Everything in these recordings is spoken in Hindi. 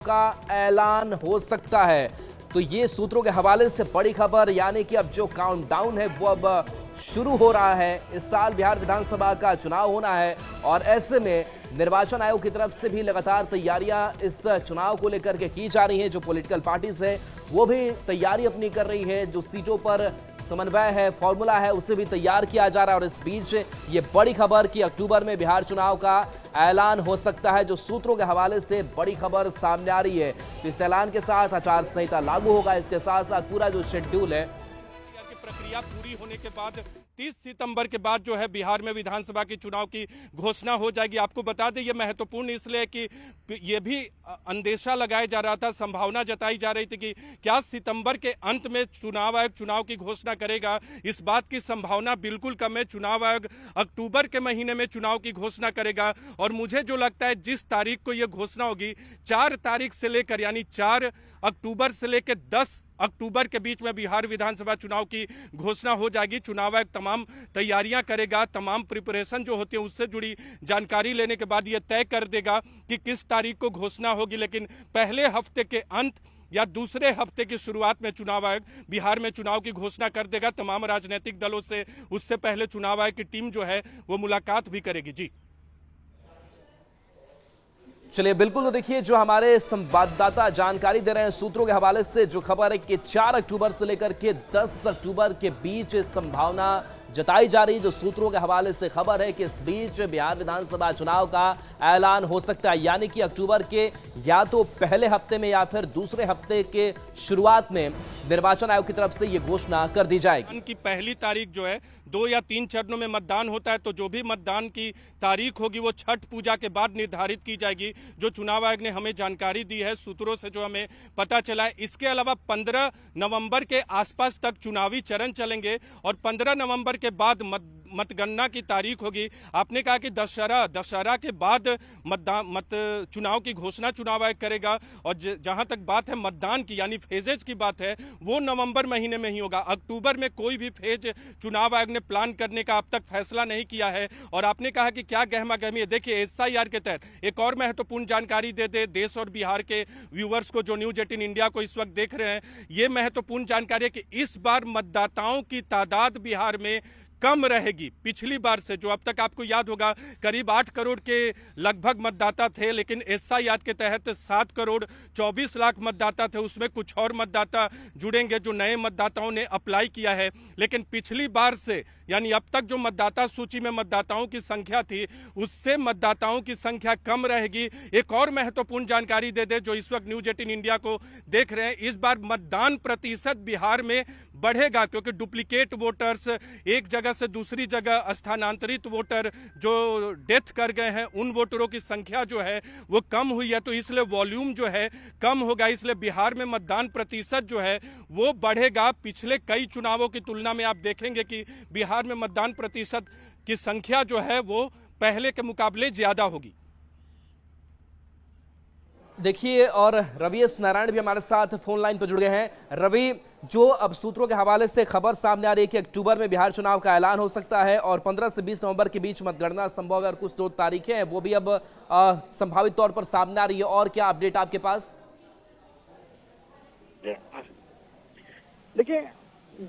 का ऐलान हो सकता है। तो ये सूत्रों के हवाले से बड़ी खबर, यानी कि अब जो काउंटडाउन है वो अब शुरू हो रहा है। इस साल बिहार विधानसभा का चुनाव होना है और ऐसे में निर्वाचन आयोग की तरफ से भी लगातार तैयारियां इस चुनाव को लेकर के की जा रही हैं। जो पॉलिटिकल पार्टीज है वो भी तैयारी अपनी कर रही है, जो सीटों पर समन्वय है, फॉर्मूला है, उसे भी तैयार किया जा रहा है। और इस बीच ये बड़ी खबर कि अक्टूबर में बिहार चुनाव का ऐलान हो सकता है, जो सूत्रों के हवाले से बड़ी खबर सामने आ रही है। तो इस ऐलान के साथ आचार संहिता लागू होगा, इसके साथ साथ पूरा जो शेड्यूल है प्रक्रिया पूरी होने के बाद 30 सितंबर के बाद जो है बिहार में विधानसभा की चुनाव की घोषणा हो जाएगी। आपको बता दें ये महत्वपूर्ण इसलिए कि ये भी अंदेशा लगाया जा रहा था, संभावना जताई जा रही थी कि क्या सितंबर के अंत में चुनाव आयोग चुनाव की घोषणा करेगा। इस बात की संभावना बिल्कुल कम है। चुनाव आयोग अक्टूबर के महीने में चुनाव की घोषणा करेगा और मुझे जो लगता है जिस तारीख को यह घोषणा होगी 4 तारीख से लेकर यानी 4 अक्टूबर से लेकर 10 अक्टूबर के बीच में बिहार विधानसभा चुनाव की घोषणा हो जाएगी। चुनाव आयोग तमाम तैयारियां करेगा, तमाम प्रिपरेशन जो होती है उससे जुड़ी जानकारी लेने के बाद यह तय कर देगा कि किस तारीख को घोषणा होगी। लेकिन पहले हफ्ते के अंत या दूसरे हफ्ते की शुरुआत में चुनाव आयोग बिहार में चुनाव की घोषणा कर देगा। तमाम राजनीतिक दलों से उससे पहले चुनाव आयोग की टीम जो है वो मुलाकात भी करेगी। जी चलिए, बिल्कुल। तो देखिए, जो हमारे संवाददाता जानकारी दे रहे हैं सूत्रों के हवाले से, जो खबर है कि 4 अक्टूबर से लेकर के 10 अक्टूबर के बीच संभावना जताई जा रही है। जो सूत्रों के हवाले से खबर है कि इस बीच बिहार विधानसभा चुनाव का ऐलान हो सकता है, यानी कि अक्टूबर के या तो पहले हफ्ते में या फिर दूसरे हफ्ते के शुरुआत में निर्वाचन आयोग की तरफ से यह घोषणा कर दी जाएगी। की पहली तारीख जो है 2 या 3 चरणों में मतदान होता है, तो जो भी मतदान की तारीख होगी वो छठ पूजा के बाद निर्धारित की जाएगी। जो चुनाव आयोग ने हमें जानकारी दी है सूत्रों से जो हमें पता चला है, इसके अलावा 15 नवंबर के आसपास तक चुनावी चरण चलेंगे और 15 नवंबर के बाद मतगणना की तारीख होगी। आपने कहा कि दशहरा के बाद चुनाव की घोषणा चुनाव आयोग करेगा और जहां तक बात है मतदान की यानी फेजेज की बात है वो नवंबर महीने में ही होगा। अक्टूबर में कोई भी फेज चुनाव आयोग ने प्लान करने का अब तक फैसला नहीं किया है। और आपने कहा कि क्या गहमा गहमी है, देखिए SIR के तहत एक और महत्वपूर्ण जानकारी दे दे देश और बिहार के व्यूअर्स को जो न्यूज 18 इंडिया को इस वक्त देख रहे हैं। ये महत्वपूर्ण जानकारी है कि इस बार मतदाताओं की तादाद बिहार में कम रहेगी पिछली बार से। जो अब तक आपको याद होगा करीब 8 करोड़ के लगभग मतदाता थे, लेकिन SIR के तहत 7 करोड़ 24 लाख मतदाता थे। उसमें कुछ और मतदाता जुड़ेंगे जो नए मतदाताओं ने अप्लाई किया है। लेकिन पिछली बार से यानी अब तक जो मतदाता सूची में मतदाताओं की संख्या थी उससे मतदाताओं की संख्या कम रहेगी। एक और महत्वपूर्ण जानकारी दे दे जो इस वक्त न्यूज 18 इंडिया को देख रहे हैं, इस बार मतदान प्रतिशत बिहार में बढ़ेगा क्योंकि डुप्लीकेट वोटर्स, एक जगह से दूसरी जगह स्थानांतरित वोटर जो डेथ कर गए हैं उन वोटरों की संख्या जो है वो कम हुई है। तो इसलिए वॉल्यूम जो है कम होगा, इसलिए बिहार में मतदान प्रतिशत जो है वो बढ़ेगा। पिछले कई चुनावों की तुलना में आप देखेंगे कि बिहार में मतदान प्रतिशत की संख्या जो है वो पहले के मुकाबले ज्यादा होगी। देखिए, और रवि एस नारायण भी हमारे साथ फोन लाइन पर जुड़ गए हैं। रवि, जो अब सूत्रों के हवाले से खबर सामने आ रही है कि अक्टूबर में बिहार चुनाव का ऐलान हो सकता है और 15 से 20 नवंबर के बीच मतगणना संभव है और कुछ 2 तारीखें हैं वो भी अब संभावित तौर पर सामने आ रही है, और क्या अपडेट आपके पास? देखिए,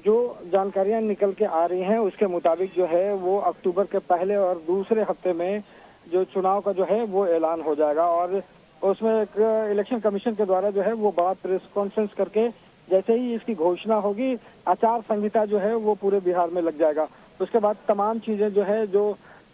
जो जानकारियां निकल के आ रही हैं उसके मुताबिक जो है वो अक्टूबर के पहले और दूसरे हफ्ते में जो चुनाव का जो है वो ऐलान हो जाएगा और उसमें एक इलेक्शन कमीशन के द्वारा जो है वो बड़ा प्रेस कॉन्फ्रेंस करके जैसे ही इसकी घोषणा होगी आचार संहिता जो है वो पूरे बिहार में लग जाएगा। उसके बाद तमाम चीजें जो है जो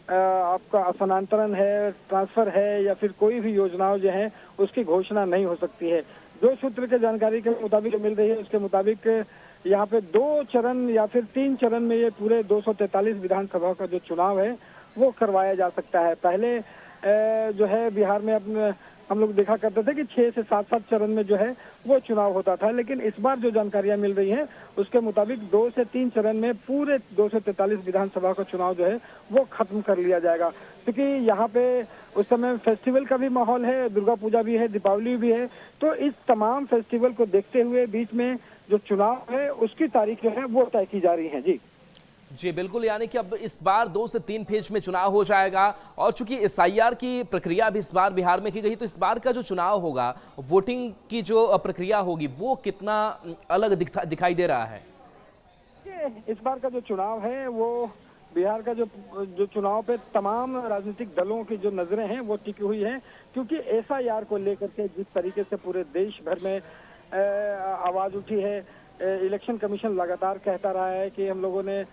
आपका स्थानांतरण है, ट्रांसफर है या फिर कोई भी योजनाओं जो है उसकी घोषणा नहीं हो सकती है। जो सूत्र की जानकारी के मुताबिक जो मिल रही है उसके मुताबिक यहाँ पे 2 चरण या फिर 3 चरण में ये पूरे 243 विधानसभा का जो चुनाव है वो करवाया जा सकता है। पहले जो है बिहार में अपने हम लोग देखा करते थे कि 6 से 7 चरण में जो है वो चुनाव होता था, लेकिन इस बार जो जानकारियां मिल रही हैं उसके मुताबिक 2 से 3 चरण में पूरे 243 विधानसभा का चुनाव जो है वो खत्म कर लिया जाएगा। क्योंकि यहाँ पे उस समय फेस्टिवल का भी माहौल है, दुर्गा पूजा भी है, दीपावली भी है, तो इस तमाम फेस्टिवल को देखते हुए बीच में जो चुनाव है उसकी तारीख जो है वो तय की जा रही है। जी बिल्कुल, यानी कि अब इस बार 2 से 3 फेज में चुनाव हो जाएगा और चूंकि एसआईआर की प्रक्रिया भी इस बार बिहार में की गई, तो इस बार का जो चुनाव होगा, वोटिंग की जो प्रक्रिया होगी, वो कितना अलग दिखाई दे रहा है? इस बार का जो चुनाव है वो बिहार का जो चुनाव पे तमाम राजनीतिक दलों की जो नजरें हैं वो टिकी हुई हैं, क्योंकि एसआईआर को लेकर के जिस तरीके से पूरे देश भर में आवाज उठी है, इलेक्शन कमीशन लगातार कहता रहा है कि हम लोगों ने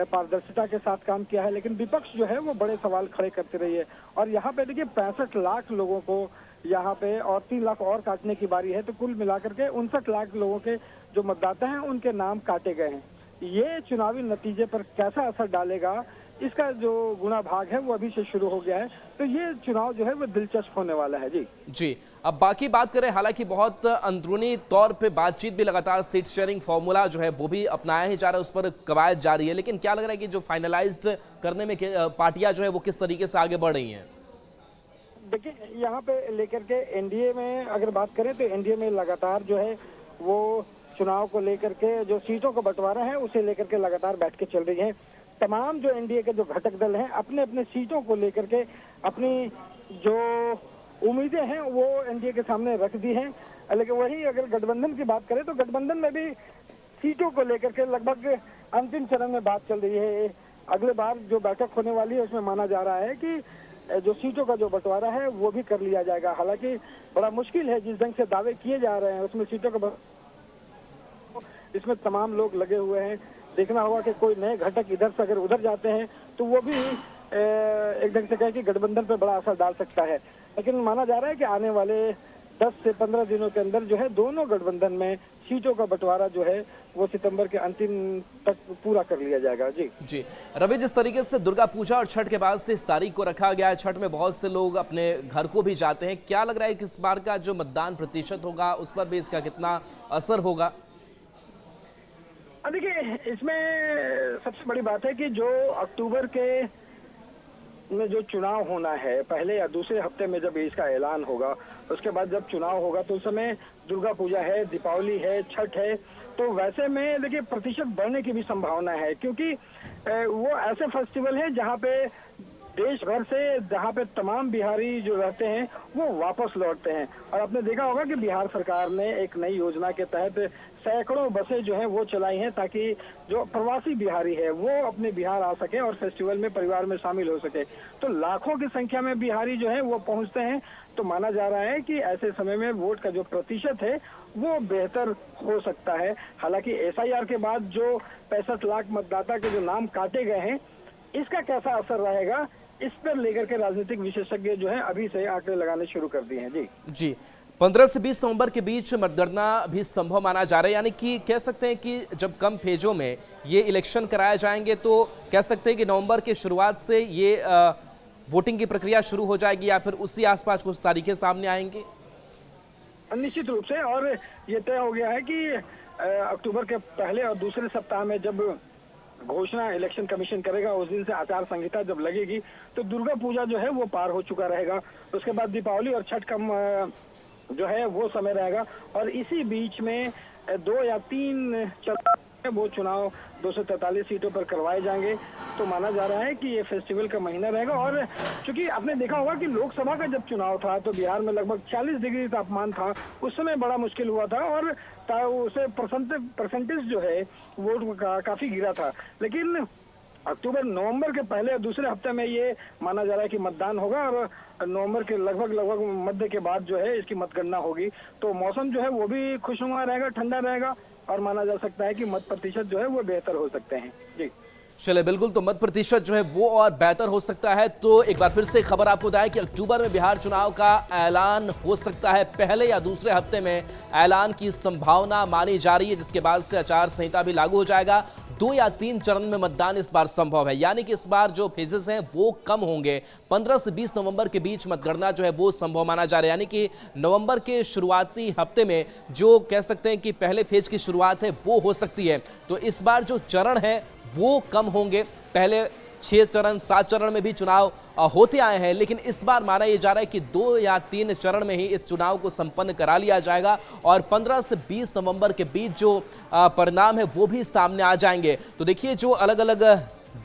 पारदर्शिता के साथ काम किया है, लेकिन विपक्ष जो है वो बड़े सवाल खड़े करती रही है। और यहाँ पे देखिए 65 लाख लोगों को यहाँ पे और 3 लाख और काटने की बारी है, तो कुल मिलाकर के 59 लाख लोगों के जो मतदाता हैं उनके नाम काटे गए हैं। ये चुनावी नतीजे पर कैसा असर डालेगा, इसका जो गुणा भाग है वो अभी से शुरू हो गया है, तो ये चुनाव जो है वो दिलचस्प होने वाला है। जी अब बाकी बात करें, हालांकि बहुत अंदरूनी तौर पे बातचीत भी लगातार सीट शेयरिंग फॉर्मूला जो है वो भी अपनाया ही जा रहा है, उस पर कवायद जारी है, लेकिन क्या लग रहा है कि जो फाइनलाइज्ड करने में पार्टियां जो है वो किस तरीके से आगे बढ़ रही हैं? देखिए, यहाँ पे लेकर के एनडीए में अगर बात करें तो एनडीए में लगातार जो है वो चुनाव को लेकर के जो सीटों का बंटवारा है उसे लेकर के लगातार बैठ के चल रही है। तमाम जो एनडीए के जो घटक दल हैं अपने अपने सीटों को लेकर के अपनी जो उम्मीदें हैं वो एनडीए के सामने रख दी हैं। लेकिन वही अगर गठबंधन की बात करें तो गठबंधन में भी सीटों को लेकर के लगभग अंतिम चरण में बात चल रही है। अगले बार जो बैठक होने वाली है उसमें माना जा रहा है कि जो सीटों का जो बंटवारा है वो भी कर लिया जाएगा। हालांकि बड़ा मुश्किल है, जिस ढंग से दावे किए जा रहे हैं उसमें सीटों का इसमें तमाम लोग लगे हुए हैं। देखना होगा कि कोई नए घटक इधर से अगर उधर जाते हैं तो वो भी एक ढंग से कहे कि गठबंधन पर बड़ा असर डाल सकता है। लेकिन माना जा रहा है कि आने वाले 10 से 15 दिनों के अंदर जो है दोनों गठबंधन में सीटों का बंटवारा जो है वो सितंबर के अंतिम तक पूरा कर लिया जाएगा। जी रवि, जिस तरीके से दुर्गा पूजा और छठ के बाद से इस तारीख को रखा गया है, छठ में बहुत से लोग अपने घर को भी जाते हैं, क्या लग रहा है कि इस बार का जो मतदान प्रतिशत होगा उस पर भी इसका कितना असर होगा? देखिए, इसमें सबसे बड़ी बात है कि जो अक्टूबर के में जो चुनाव होना है, पहले या दूसरे हफ्ते में जब इसका ऐलान होगा, उसके बाद जब चुनाव होगा तो उस समय दुर्गा पूजा है, दीपावली है, छठ है, तो वैसे में देखिए प्रतिशत बढ़ने की भी संभावना है, क्योंकि वो ऐसे फेस्टिवल है जहाँ पे देश भर से जहाँ पे तमाम बिहारी जो रहते हैं वो वापस लौटते हैं। और आपने देखा होगा कि बिहार सरकार ने एक नई योजना के तहत सैकड़ों बसें जो हैं वो चलाई हैं ताकि जो प्रवासी बिहारी है वो अपने बिहार आ सके और फेस्टिवल में परिवार में शामिल हो सके। तो लाखों की संख्या में बिहारी जो है वो पहुंचते हैं, तो माना जा रहा है कि ऐसे समय में वोट का जो प्रतिशत है वो बेहतर हो सकता है। हालांकि एसआईआर के बाद जो 65 लाख मतदाता के जो नाम काटे गए हैं, इसका कैसा असर रहेगा, इस पर लेकर के राजनीतिक विशेषज्ञ जो है अभी से आंकड़े लगाने शुरू कर दिए हैं। जी 15 से 20 नवंबर के बीच मतगणना भी संभव माना जा रहा है, यानी कि कह सकते हैं कि जब कम फेजों में ये इलेक्शन कराए जाएंगे तो कह सकते हैं कि नवंबर के शुरुआत से ये वोटिंग की प्रक्रिया शुरू हो जाएगी या फिर उसी आसपास कुछ तारीखें सामने आएंगी? निश्चित रूप से, और ये तय हो गया है कि अक्टूबर के पहले और दूसरे सप्ताह में जब घोषणा इलेक्शन कमीशन करेगा, उस दिन से आचार संहिता जब लगेगी तो दुर्गा पूजा जो है वो पार हो चुका रहेगा। उसके बाद दीपावली और छठ का जो है वो समय रहेगा, और इसी बीच में 2 या 3 चरण वो चुनाव 243 सीटों पर करवाए जाएंगे। तो माना जा रहा है कि ये फेस्टिवल का महीना रहेगा। और चूंकि आपने देखा होगा कि लोकसभा का जब चुनाव था तो बिहार में लगभग 40 डिग्री तापमान था, उस समय बड़ा मुश्किल हुआ था और उसे परसेंटेज जो है वोट का काफी गिरा था। लेकिन अक्टूबर नवंबर के पहले और दूसरे हफ्ते में ये माना जा रहा है कि मतदान होगा, और नवंबर के लगभग मध्य के बाद जो है इसकी मतगणना होगी। तो मौसम जो है वो भी खुशनुमा रहेगा, ठंडा रहेगा, और माना जा सकता है कि मत प्रतिशत जो है वो बेहतर हो सकते हैं। जी चले, बिल्कुल, तो मत प्रतिशत जो है वो और बेहतर हो सकता है। तो एक बार फिर से खबर आपको बताएं कि अक्टूबर में बिहार चुनाव का ऐलान हो सकता है, पहले या दूसरे हफ्ते में ऐलान की संभावना मानी जा रही है, जिसके बाद से आचार संहिता भी लागू हो जाएगा। 2 या 3 चरण में मतदान इस बार संभव है, यानी कि इस बार जो फेजेस हैं वो कम होंगे। 15 से 20 नवंबर के बीच मतगणना जो है वो संभव माना जा रहा है, यानी कि नवंबर के शुरुआती हफ्ते में जो कह सकते हैं कि पहले फेज की शुरुआत है वो हो सकती है। तो इस बार जो चरण है वो कम होंगे। पहले 6 चरण 7 चरण में भी चुनाव होते आए हैं, लेकिन इस बार माना यह जा रहा है कि 2 या 3 चरण में ही इस चुनाव को संपन्न करा लिया जाएगा और 15 से 20 नवंबर के बीच जो परिणाम है वो भी सामने आ जाएंगे। तो देखिए, जो अलग अलग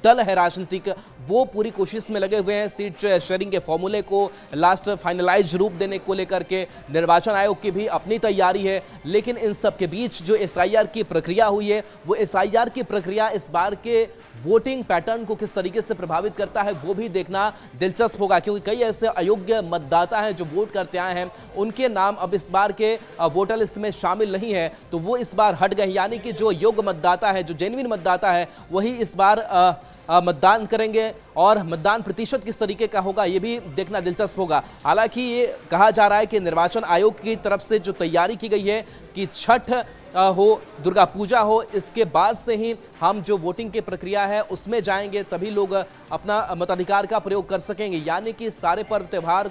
दल है राजनीतिक, वो पूरी कोशिश में लगे हुए हैं सीट शेयरिंग के फॉर्मूले को लास्ट फाइनलाइज रूप देने को लेकर के। निर्वाचन आयोग की भी अपनी तैयारी है, लेकिन इन सब के बीच जो एसआईआर की प्रक्रिया हुई है, वो एसआईआर की प्रक्रिया इस बार के वोटिंग पैटर्न को किस तरीके से प्रभावित करता है वो भी देखना दिलचस्प होगा, क्योंकि कई ऐसे अयोग्य मतदाता हैं जो वोट करते आए हैं, उनके नाम अब इस बार के वोटर लिस्ट में शामिल नहीं है, तो वो इस बार हट गए। यानी कि जो योग्य मतदाता है, जो जेन्युइन मतदाता है, वही इस बार मतदान करेंगे और मतदान प्रतिशत किस तरीके का होगा ये भी देखना दिलचस्प होगा। हालांकि ये कहा जा रहा है कि निर्वाचन आयोग की तरफ से जो तैयारी की गई है कि छठ हो, दुर्गा पूजा हो, इसके बाद से ही हम जो वोटिंग की प्रक्रिया है उसमें जाएंगे, तभी लोग अपना मताधिकार का प्रयोग कर सकेंगे। यानी कि सारे पर्व त्यौहार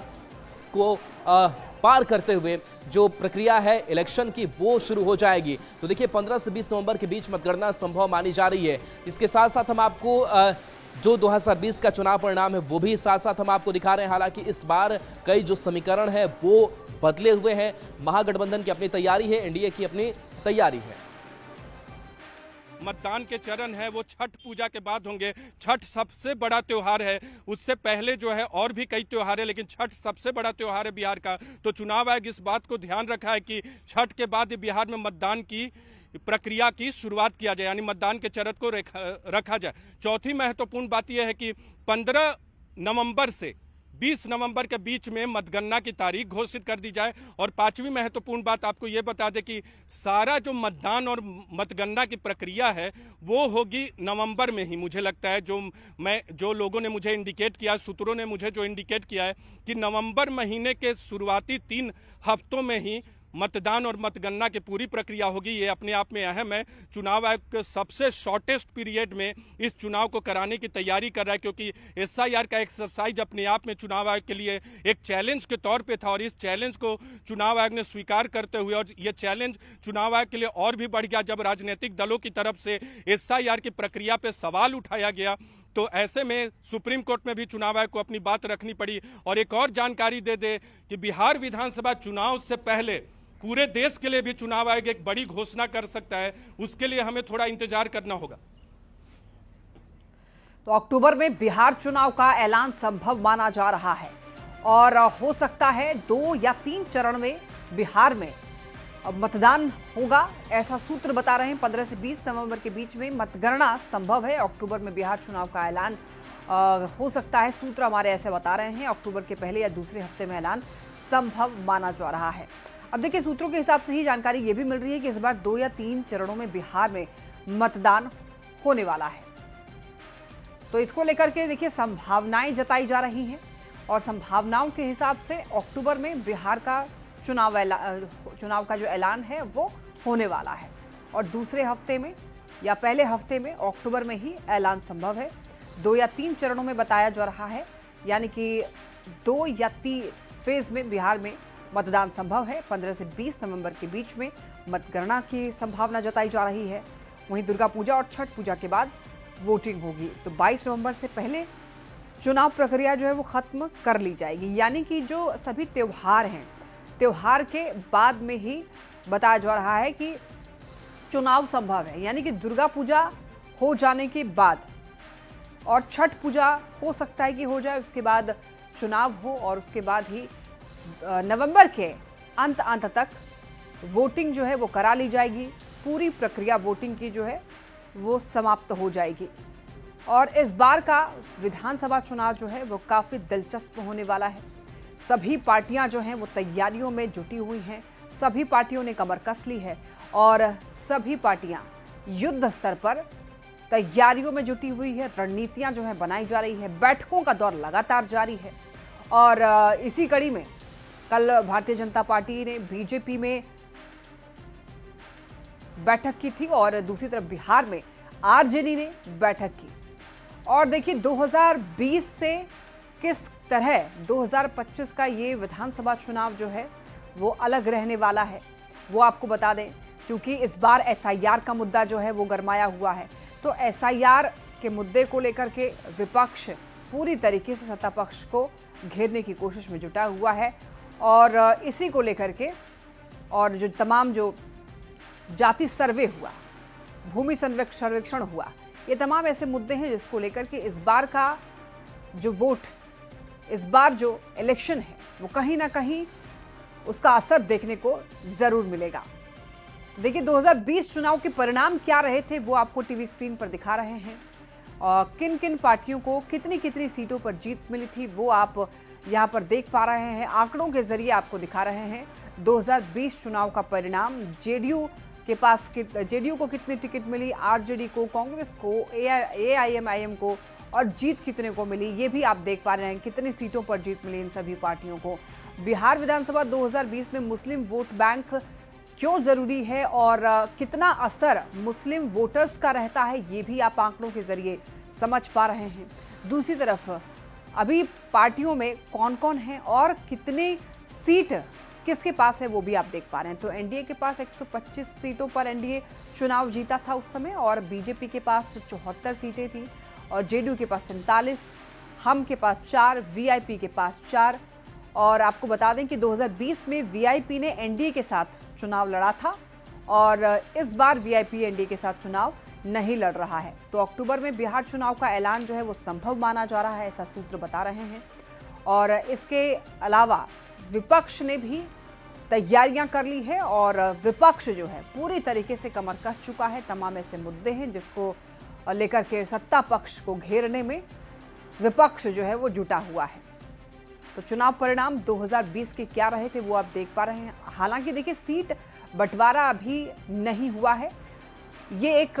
को पार करते हुए जो प्रक्रिया है इलेक्शन की वो शुरू हो जाएगी। तो देखिए 15 से 20 नवंबर के बीच मतगणना संभव मानी जा रही है। इसके साथ साथ हम आपको जो 2020 का चुनाव परिणाम है वो भी साथ साथ हम आपको दिखा रहे हैं। हालांकि इस बार कई जो समीकरण है वो बदले हुए हैं। महागठबंधन की अपनी तैयारी है, एनडीए की अपनी तैयारी है। मतदान के चरण है वो छठ पूजा के बाद होंगे। छठ सबसे बड़ा त्योहार है, उससे पहले जो है और भी कई त्योहार है, लेकिन छठ सबसे बड़ा त्योहार है बिहार का। तो चुनाव आयोग इस बात को ध्यान रखा है कि छठ के बाद बिहार में मतदान की प्रक्रिया की शुरुआत किया जाए, यानी मतदान के चरण को रखा जाए। चौथी महत्वपूर्ण बात यह है कि 15 नवंबर से 20 नवंबर के बीच में मतगणना की तारीख घोषित कर दी जाए। और पांचवी महत्वपूर्ण बात आपको यह बता दें कि सारा जो मतदान और मतगणना की प्रक्रिया है वो होगी नवंबर में ही। मुझे लगता है जो लोगों ने मुझे इंडिकेट किया, सूत्रों ने मुझे जो इंडिकेट किया है कि नवंबर महीने के शुरुआती 3 हफ्तों में ही मतदान और मतगणना की पूरी प्रक्रिया होगी। ये अपने आप में अहम है। चुनाव आयोग के सबसे शॉर्टेस्ट पीरियड में इस चुनाव को कराने की तैयारी कर रहा है, क्योंकि एसआईआर का एक्सरसाइज अपने आप में चुनाव आयोग के लिए एक चैलेंज के तौर पे था, और इस चैलेंज को चुनाव आयोग ने स्वीकार करते हुए, और ये चैलेंज चुनाव आयोग के लिए और भी बढ़ गया जब राजनीतिक दलों की तरफ से एसआईआर की प्रक्रिया पे सवाल उठाया गया। तो ऐसे में सुप्रीम कोर्ट में भी चुनाव आयोग को अपनी बात रखनी पड़ी। और एक और जानकारी दे दे कि बिहार विधानसभा चुनाव से पहले पूरे देश के लिए भी चुनाव आयोग एक बड़ी घोषणा कर सकता है, उसके लिए हमें थोड़ा इंतजार करना होगा। तो अक्टूबर में बिहार चुनाव का ऐलान संभव माना जा रहा है, और हो सकता है 2 या 3 चरण में बिहार में मतदान होगा, ऐसा सूत्र बता रहे हैं। 15 से 20 नवंबर के बीच में मतगणना संभव है। अक्टूबर में बिहार चुनाव का ऐलान हो सकता है, सूत्र हमारे ऐसे बता रहे हैं। अक्टूबर के पहले या दूसरे हफ्ते में ऐलान संभव माना जा रहा है। अब देखिए, सूत्रों के हिसाब से ही जानकारी ये भी मिल रही है कि इस बार 2 या 3 चरणों में बिहार में मतदान होने वाला है। तो इसको लेकर के देखिए संभावनाएं जताई जा रही हैं, और संभावनाओं के हिसाब से अक्टूबर में बिहार का चुनाव का जो ऐलान है वो होने वाला है, और दूसरे हफ्ते में या पहले हफ्ते में अक्टूबर में ही ऐलान संभव है। 2 या 3 चरणों में बताया जा रहा है, यानी कि 2 या 3 फेज में बिहार में मतदान संभव है। 15 से 20 नवंबर के बीच में मतगणना की संभावना जताई जा रही है। वहीं दुर्गा पूजा और छठ पूजा के बाद वोटिंग होगी। तो 22 नवंबर से पहले चुनाव प्रक्रिया जो है वो खत्म कर ली जाएगी, यानी कि जो सभी त्योहार हैं, त्योहार के बाद में ही बताया जा रहा है कि चुनाव संभव है। यानी कि दुर्गा पूजा हो जाने के बाद और छठ पूजा हो सकता है कि हो जाए, उसके बाद चुनाव हो, और उसके बाद ही नवंबर के अंत तक वोटिंग जो है वो करा ली जाएगी। पूरी प्रक्रिया वोटिंग की जो है वो समाप्त हो जाएगी। और इस बार का विधानसभा चुनाव जो है वो काफ़ी दिलचस्प होने वाला है। सभी पार्टियां जो हैं वो तैयारियों में जुटी हुई हैं। सभी पार्टियों ने कमर कस ली है, और सभी पार्टियां युद्ध स्तर पर तैयारियों में जुटी हुई है। रणनीतियां जो है बनाई जा रही है। बैठकों का दौर लगातार जारी है, और इसी कड़ी में कल भारतीय जनता पार्टी ने बीजेपी में बैठक की थी, और दूसरी तरफ बिहार में आरजेडी ने बैठक की। और देखिए 2020 से किस तरह 2025 का ये विधानसभा चुनाव जो है वो अलग रहने वाला है, वो आपको बता दें। क्योंकि इस बार एसआईआर का मुद्दा जो है वो गरमाया हुआ है, तो एसआईआर के मुद्दे को लेकर के विपक्ष पूरी तरीके से सत्ता पक्ष को घेरने की कोशिश में जुटा हुआ है। और इसी को लेकर के, और जो तमाम जो जाति सर्वे हुआ, भूमि सर्वेक्षण हुआ, ये तमाम ऐसे मुद्दे हैं जिसको लेकर के इस बार का जो वोट, इस बार जो इलेक्शन है वो कहीं ना कहीं उसका असर देखने को जरूर मिलेगा। देखिए 2020 चुनाव के परिणाम क्या रहे थे वो आपको टीवी स्क्रीन पर दिखा रहे हैं और किन किन पार्टियों को कितनी कितनी सीटों पर जीत मिली थी वो आप यहां पर देख पा रहे हैं। आंकड़ों के जरिए आपको दिखा रहे हैं 2020 चुनाव का परिणाम। जेडीयू को कितनी टिकट मिली, आरजेडी को, कांग्रेस को, एआईएमआईएम को और जीत कितने को मिली ये भी आप देख पा रहे हैं। कितनी सीटों पर जीत मिली इन सभी पार्टियों को। बिहार विधानसभा 2020 में मुस्लिम वोट बैंक क्यों जरूरी है और कितना असर मुस्लिम वोटर्स का रहता है ये भी आप आंकड़ों के जरिए समझ पा रहे हैं। दूसरी तरफ अभी पार्टियों में कौन कौन है और कितने सीट किसके पास है वो भी आप देख पा रहे हैं। तो एनडीए के पास 125 सीटों पर एनडीए चुनाव जीता था उस समय और बीजेपी के पास 74 सीटें थी और जेडीयू के पास 43, हम के पास 4, वीआईपी के पास 4। और आपको बता दें कि 2020 में वीआईपी ने एनडीए के साथ चुनाव लड़ा था और इस बार वीआईपी एनडीए के साथ चुनाव नहीं लड़ रहा है। तो अक्टूबर में बिहार चुनाव का ऐलान जो है वो संभव माना जा रहा है, ऐसा सूत्र बता रहे हैं। और इसके अलावा विपक्ष ने भी तैयारियां कर ली है और विपक्ष जो है पूरी तरीके से कमर कस चुका है। तमाम ऐसे मुद्दे हैं जिसको लेकर के सत्ता पक्ष को घेरने में विपक्ष जो है वो जुटा हुआ है। तो चुनाव परिणाम 2020 के क्या रहे थे वो आप देख पा रहे हैं। हालांकि देखिए सीट बंटवारा अभी नहीं हुआ है, ये एक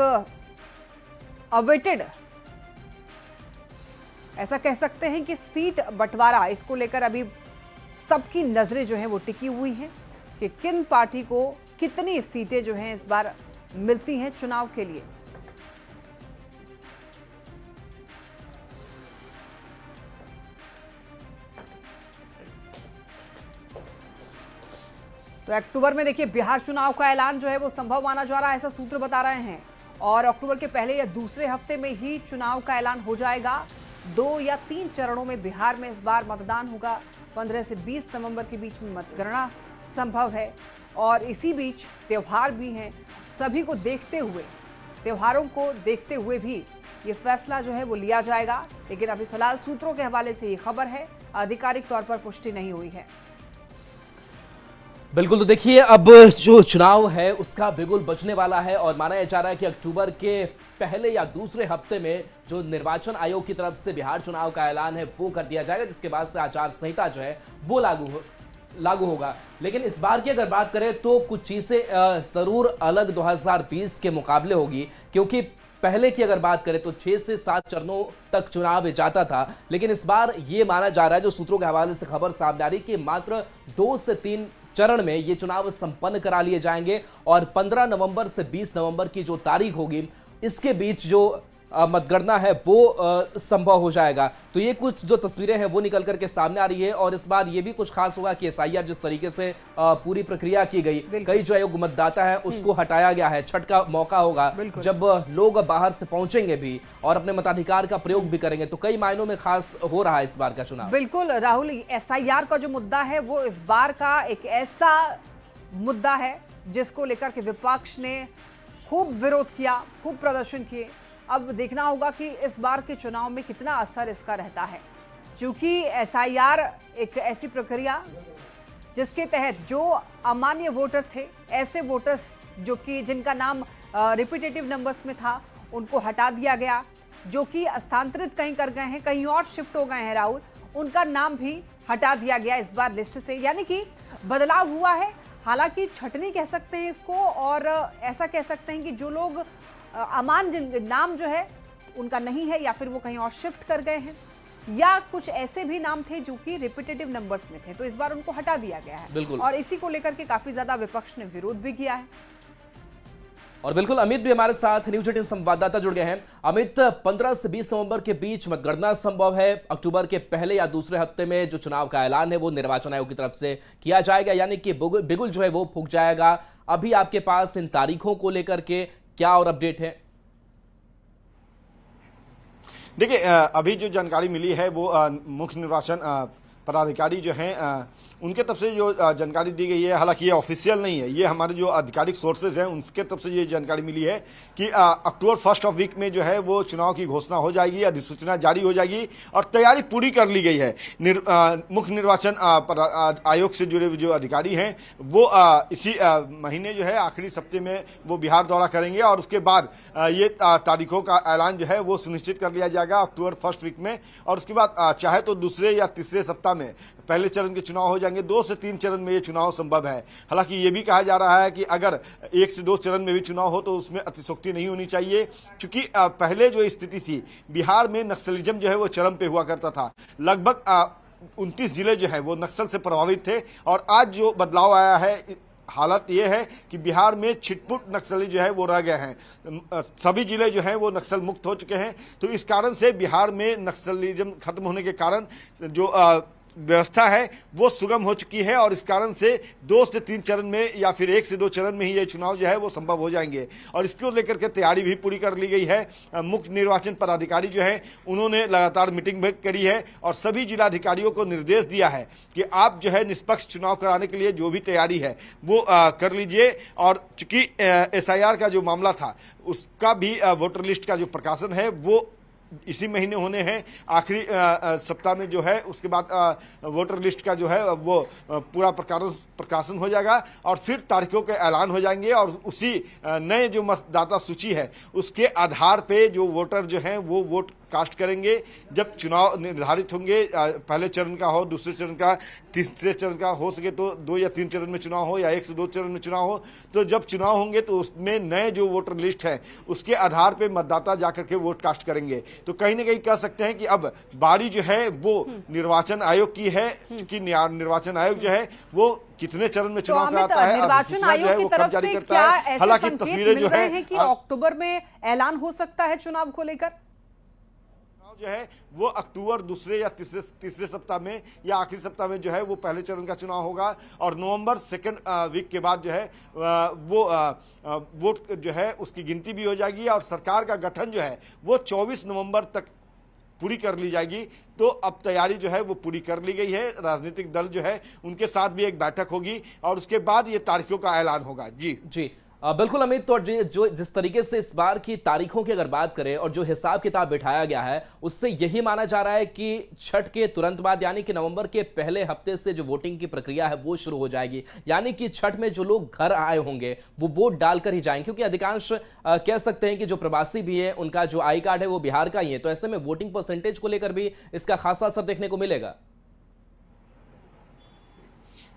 अवेटेड, ऐसा कह सकते हैं कि सीट बंटवारा, इसको लेकर अभी सबकी नजरें जो हैं वो टिकी हुई हैं कि किन पार्टी को कितनी सीटें जो हैं इस बार मिलती हैं चुनाव के लिए। तो अक्टूबर में देखिए बिहार चुनाव का ऐलान जो है वो संभव माना जा रहा है, ऐसा सूत्र बता रहे हैं। और अक्टूबर के पहले या दूसरे हफ्ते में ही चुनाव का ऐलान हो जाएगा। 2 या 3 चरणों में बिहार में इस बार मतदान होगा। 15 से 20 नवंबर के बीच में मतगणना संभव है और इसी बीच त्यौहार भी हैं। सभी को देखते हुए, त्योहारों को देखते हुए भी ये फैसला जो है वो लिया जाएगा। लेकिन अभी फिलहाल सूत्रों के हवाले से ये खबर है, आधिकारिक तौर पर पुष्टि नहीं हुई है। बिल्कुल, तो देखिए अब जो चुनाव है उसका बिगुल बजने वाला है और माना जा रहा है कि अक्टूबर के पहले या दूसरे हफ्ते में जो निर्वाचन आयोग की तरफ से बिहार चुनाव का ऐलान है वो कर दिया जाएगा, जिसके बाद से आचार संहिता जो है वो लागू होगा। लेकिन इस बार की अगर बात करें तो कुछ चीजें जरूर अलग 2020 के मुकाबले होगी, क्योंकि पहले की अगर बात करें तो 6 से 7 चरणों तक चुनाव जाता था। लेकिन इस बार ये माना जा रहा है, जो सूत्रों के हवाले से खबर सामने आ रही, कि मात्र 2 से 3 चरण में ये चुनाव संपन्न करा लिए जाएंगे और 15 नवंबर से 20 नवंबर की जो तारीख होगी इसके बीच जो मतगणना है वो संभव हो जाएगा। तो ये कुछ जो तस्वीरें हैं वो निकल करके सामने आ रही है। और इस बार ये भी कुछ खास होगा कि एसआईआर जिस तरीके से पूरी प्रक्रिया की गई, कई जो अयोग्य मतदाता है उसको हटाया गया है। छठ का मौका होगा जब लोग बाहर से पहुंचेंगे भी और अपने मताधिकार का प्रयोग भी करेंगे, तो कई मायनों में खास हो रहा है इस बार का चुनाव। बिल्कुल राहुल, एसआईआर का जो मुद्दा है वो इस बार का एक ऐसा मुद्दा है जिसको लेकर के विपक्ष ने खूब विरोध किया, खूब प्रदर्शन किए। अब देखना होगा कि इस बार के चुनाव में कितना असर इसका रहता है, क्योंकि एसआईआर एक ऐसी प्रक्रिया जिसके तहत जो अमान्य वोटर थे, ऐसे वोटर्स जो कि जिनका नाम रिपीटेटिव नंबर्स में था, उनको हटा दिया गया। जो कि स्थानांतरित कहीं कर गए हैं, कहीं और शिफ्ट हो गए हैं राहुल, उनका नाम भी हटा दिया गया इस बार लिस्ट से। यानी कि बदलाव हुआ है। हालांकि छटनी कह सकते हैं इसको, और ऐसा कह सकते हैं कि जो लोग अमान्य नाम जो है उनका नहीं है, या फिर वो कहीं और शिफ्ट कर गए हैं, या कुछ ऐसे भी नाम थे जो कि रिपीटेटिव नंबर्स में थे, तो इस बार उनको हटा दिया गया है। बिल्कुल। और इसी को लेकर के काफी ज्यादा विपक्ष ने विरोध भी किया है। और बिल्कुल अमित भी हमारे साथ न्यूज 18 संवाददाता जुड़ गए हैं। अमित, 15 से 20 नवंबर के बीच मतगणना संभव है। अक्टूबर के पहले या दूसरे हफ्ते में जो चुनाव का ऐलान है वो निर्वाचन आयोग की तरफ से किया जाएगा, यानी कि बिगुल जो है वो फूंक जाएगा। अभी आपके पास इन तारीखों को लेकर के क्या और अपडेट है? देखिए, अभी जो जानकारी मिली है वो मुख्य निर्वाचन पदाधिकारी जो हैं उनके तरफ से जो जानकारी दी गई है, हालांकि ये ऑफिशियल नहीं है, ये हमारे जो आधिकारिक सोर्सेज हैं उनके तरफ से ये जानकारी मिली है कि अक्टूबर फर्स्ट ऑफ वीक में जो है वो चुनाव की घोषणा हो जाएगी, अधिसूचना जारी हो जाएगी और तैयारी पूरी कर ली गई है। मुख्य निर्वाचन आयोग से जुड़े जो अधिकारी हैं वो इसी महीने जो है आखिरी सप्ताह में वो बिहार दौरा करेंगे और उसके बाद ये तारीखों का ऐलान जो है वो सुनिश्चित कर लिया जाएगा अक्टूबर फर्स्ट वीक में। और उसके बाद चाहे तो दूसरे या तीसरे सप्ताह में पहले चरण के चुनाव हो जाएंगे। 2 से 3 चरण में ये चुनाव संभव है। हालांकि ये भी कहा जा रहा है कि अगर 1 से 2 चरण में भी चुनाव हो तो उसमें अतिशयोक्ति नहीं होनी चाहिए, क्योंकि पहले जो स्थिति थी बिहार में नक्सलिज्म जो है वो चरम पे हुआ करता था। लगभग 29 जिले जो है वो नक्सल से प्रभावित थे और आज जो बदलाव आया है, हालत ये है कि बिहार में छिटपुट नक्सली जो है वो रह गए हैं। सभी जिले जो हैं वो नक्सल मुक्त हो चुके हैं। तो इस कारण से बिहार में नक्सलिज्म खत्म होने के कारण जो व्यवस्था है वो सुगम हो चुकी है और इस कारण से 2 से 3 चरण में या फिर 1 से 2 चरण में ही ये चुनाव जो है वो संभव हो जाएंगे और इसको लेकर के तैयारी भी पूरी कर ली गई है। मुख्य निर्वाचन पदाधिकारी जो है उन्होंने लगातार मीटिंग भी करी है और सभी जिलाधिकारियों को निर्देश दिया है कि आप जो है निष्पक्ष चुनाव कराने के लिए जो भी तैयारी है वो कर लीजिए। और चूंकि SIR का जो मामला था उसका भी वोटर लिस्ट का जो प्रकाशन है वो इसी महीने होने हैं, आखिरी सप्ताह में जो है। उसके बाद वोटर लिस्ट का जो है वो पूरा प्रकाशन हो जाएगा और फिर तारीखों के ऐलान हो जाएंगे और उसी नए जो मतदाता सूची है उसके आधार पे जो वोटर जो हैं वो वोट कास्ट करेंगे। जब चुनाव निर्धारित होंगे, पहले चरण का हो, दूसरे चरण का, तीसरे चरण का, हो सके तो 2 या 3 चरण में चुनाव हो या 1 से 2 चरण में चुनाव हो, तो जब चुनाव होंगे तो उसमें नए जो वोटर लिस्ट है उसके आधार पे मतदाता जाकर के वोट कास्ट करेंगे। तो कहीं ना कहीं कह सकते हैं कि अब बारी जो है वो निर्वाचन आयोग की है, क्योंकि निर्वाचन आयोग जो है वो कितने चरण में चुनाव कराता है, निर्वाचन आयोग की तरफ से क्या ऐसे संकेत मिल रहे हैं कि अक्टूबर में ऐलान हो सकता है चुनाव को लेकर? जो है वो अक्टूबर दूसरे या तीसरे सप्ताह में या आखिरी सप्ताह में जो है वो पहले चरण का चुनाव होगा और नवंबर सेकंड वीक के बाद जो है वो वोट जो है उसकी गिनती भी हो जाएगी और सरकार का गठन जो है वो 24 नवंबर तक पूरी कर ली जाएगी। तो अब तैयारी जो है वो पूरी कर ली गई है। राजनीतिक दल जो है उनके साथ भी एक बैठक होगी और उसके बाद ये तारीखों का ऐलान होगा। जी बिल्कुल अमित, तो जो जिस तरीके से इस बार की तारीखों की अगर बात करें और जो हिसाब किताब बिठाया गया है उससे यही माना जा रहा है कि छठ के तुरंत बाद यानी कि नवंबर के पहले हफ्ते से जो वोटिंग की प्रक्रिया है वो शुरू हो जाएगी। यानी कि छठ में जो लोग घर आए होंगे वो वोट डालकर ही जाएंगे, क्योंकि अधिकांश कह सकते हैं कि जो प्रवासी भी है उनका जो आई कार्ड है वो बिहार का ही है। तो ऐसे में वोटिंग परसेंटेज को लेकर भी इसका खासा असर देखने को मिलेगा।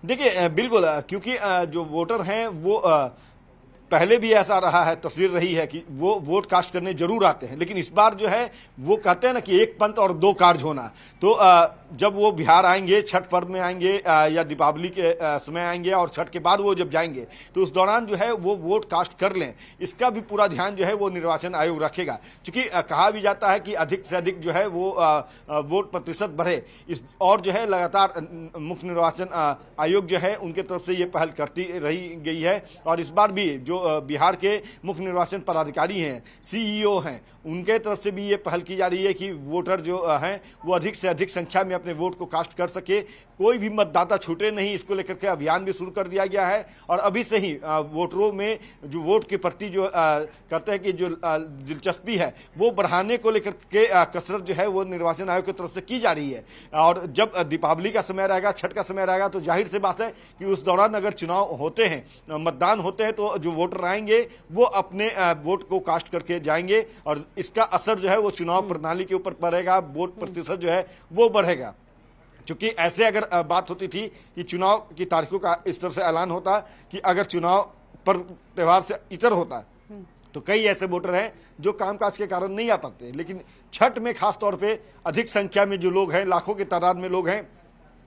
देखिए बिल्कुल, क्योंकि जो वोटर हैं वो पहले भी ऐसा रहा है, तस्वीर रही है कि वो वोट कास्ट करने जरूर आते हैं, लेकिन इस बार जो है वो कहते हैं ना कि 1 पंथ और 2 कार्य होना। तो जब वो बिहार आएंगे, छठ पर्व में आएंगे या दीपावली के समय आएंगे और छठ के बाद वो जब जाएंगे तो उस दौरान जो है वो वोट कास्ट कर लें, इसका भी पूरा ध्यान जो है वो निर्वाचन आयोग रखेगा। क्योंकि कहा भी जाता है कि अधिक से अधिक जो है वो वोट प्रतिशत बढ़े इस और जो है लगातार मुख्य निर्वाचन आयोग जो है उनके तरफ से ये पहल करती रही गई है। और इस बार भी जो बिहार के मुख्य निर्वाचन पदाधिकारी हैं, CEO हैं, उनके तरफ से भी ये पहल की जा रही है कि वोटर जो हैं वो अधिक से अधिक संख्या में अपने वोट को कास्ट कर सके, कोई भी मतदाता छूटे नहीं। इसको लेकर के अभियान भी शुरू कर दिया गया है और अभी से ही वोटरों में जो वोट के प्रति जो कहते हैं कि जो दिलचस्पी है वो बढ़ाने को लेकर के कसरत जो है वो निर्वाचन आयोग की तरफ से की जा रही है। और जब दीपावली का समय रहेगा, छठ का समय रहेगा, तो जाहिर सी बात है कि उस दौरान अगर चुनाव होते हैं, मतदान होते हैं, तो जो वोटर आएंगे वो अपने वोट को कास्ट करके जाएंगे और इसका असर जो है वो चुनाव प्रणाली के ऊपर पड़ेगा, वोट प्रतिशत जो है वो बढ़ेगा। क्योंकि ऐसे अगर बात होती थी कि चुनाव की तारीखों का इस तरह से ऐलान होता कि अगर चुनाव पर त्यौहार से इतर होता तो कई ऐसे वोटर हैं जो कामकाज के कारण नहीं आ पाते, लेकिन छठ में खास तौर पे अधिक संख्या में जो लोग हैं, लाखों की तादाद में लोग हैं,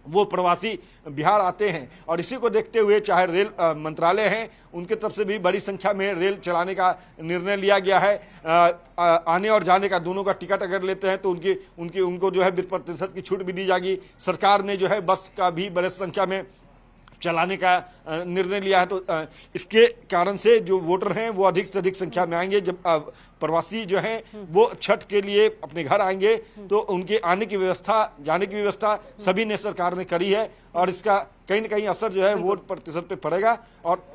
वो प्रवासी बिहार आते हैं। और इसी को देखते हुए चाहे रेल मंत्रालय हैं उनके तरफ से भी बड़ी संख्या में रेल चलाने का निर्णय लिया गया है। आने और जाने का दोनों का टिकट अगर लेते हैं तो उनको जो है 20% की छूट भी दी जाएगी। सरकार ने जो है बस का भी बड़ी संख्या में चलाने का निर्णय लिया है। तो इसके कारण से जो वोटर हैं वो अधिक से अधिक संख्या में आएंगे। जब प्रवासी जो हैं वो छठ के लिए अपने घर आएंगे तो उनके आने की व्यवस्था, जाने की व्यवस्था सभी ने सरकार ने करी है और इसका कहीं ना कहीं असर जो है वोट प्रतिशत पे पड़ेगा। और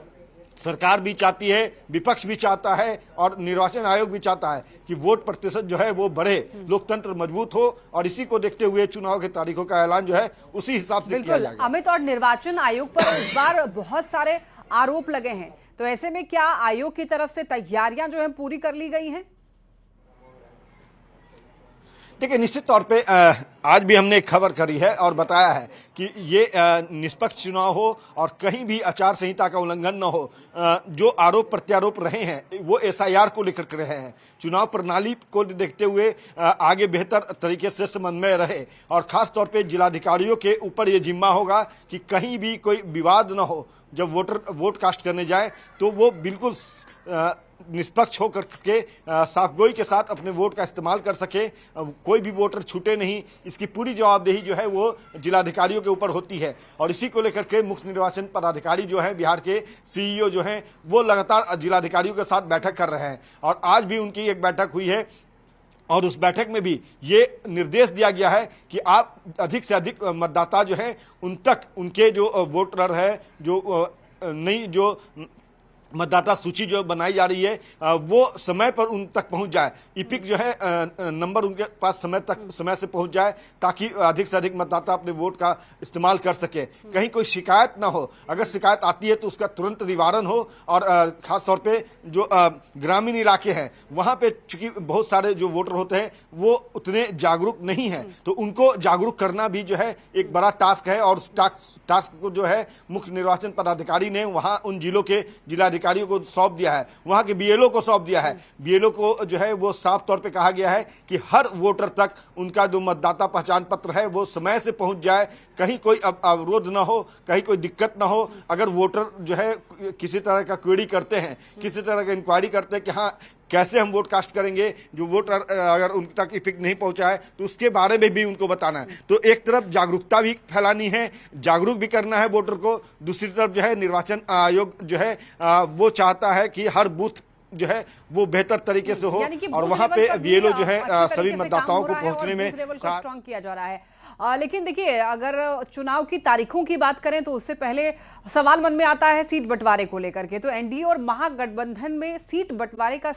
सरकार भी चाहती है, विपक्ष भी चाहता है और निर्वाचन आयोग भी चाहता है कि वोट प्रतिशत जो है वो बढ़े, लोकतंत्र मजबूत हो। और इसी को देखते हुए चुनाव की तारीखों का ऐलान जो है उसी हिसाब से किया जाएगा। अमित, और निर्वाचन आयोग पर इस बार बहुत सारे आरोप लगे हैं, तो ऐसे में क्या आयोग की तरफ से तैयारियां जो है पूरी कर ली गई हैं? देखिए, निश्चित तौर पे आज भी हमने एक खबर करी है और बताया है कि ये निष्पक्ष चुनाव हो और कहीं भी आचार संहिता का उल्लंघन न हो। जो आरोप प्रत्यारोप रहे हैं वो एसआईआर को लेकर के रहे हैं। चुनाव प्रणाली को देखते हुए आगे बेहतर तरीके से समन्वय रहे और खास तौर पे जिलाधिकारियों के ऊपर ये जिम्मा होगा कि कहीं भी कोई विवाद न हो। जब वोटर वोट कास्ट करने जाए तो वो बिल्कुल निष्पक्ष होकर के साफगोई के साथ अपने वोट का इस्तेमाल कर सके, कोई भी वोटर छूटे नहीं। इसकी पूरी जवाबदेही जो है वो जिलाधिकारियों के ऊपर होती है और इसी को लेकर के मुख्य निर्वाचन पदाधिकारी जो है बिहार के सीईओ जो हैं वो लगातार जिलाधिकारियों के साथ बैठक कर रहे हैं और आज भी उनकी एक बैठक हुई है और उस बैठक में भी ये निर्देश दिया गया है कि आप अधिक से अधिक मतदाता जो हैं उन तक उनके जो वोटर है, जो नई जो मतदाता सूची जो बनाई जा रही है वो समय पर उन तक पहुंच जाए। इपिक जो है नंबर उनके पास समय से पहुंच जाए ताकि अधिक से अधिक मतदाता अपने वोट का इस्तेमाल कर सके। कहीं कोई शिकायत ना हो, अगर शिकायत आती है तो उसका तुरंत निवारण हो। और खास तौर पे जो ग्रामीण इलाके हैं वहां पे चूंकि बहुत सारे जो वोटर होते हैं वो उतने जागरूक नहीं है, तो उनको जागरूक करना भी जो है एक बड़ा टास्क है। और उस टास्क को जो है मुख्य निर्वाचन पदाधिकारी ने वहां उन जिलों के जिलाधिकारियों को सौंप दिया है, वहां के बीएलओ को सौंप दिया है। बीएलओ को जो है वो साफ तौर पे कहा गया है कि हर वोटर तक उनका जो मतदाता पहचान पत्र है वो समय से पहुंच जाए, कहीं कोई अवरोध ना हो, कहीं कोई दिक्कत ना हो। अगर वोटर जो है किसी तरह का क्वेरी करते हैं, किसी तरह का इंक्वायरी करते हैं कि हाँ कैसे हम वोट कास्ट करेंगे, जो वोटर अगर उन तक इफेक्ट नहीं पहुंचा है तो उसके बारे में भी उनको बताना है। तो एक तरफ जागरूकता भी फैलानी है, जागरूक भी करना है वोटर को, दूसरी तरफ जो है निर्वाचन आयोग जो है वो चाहता है कि हर बूथ जो है वो बेहतर तरीके से हो और वहां पे बीएलओ जो है सभी मतदाताओं को पहुंचने में स्ट्रांग किया जा रहा है। लेकिन देखिए, अगर चुनाव की तारीखों की बात करें तो उससे पहले सवाल मन में आता है सीट बंटवारे को लेकर के। तो एनडीए और महागठबंधन में सीट बंटवारे का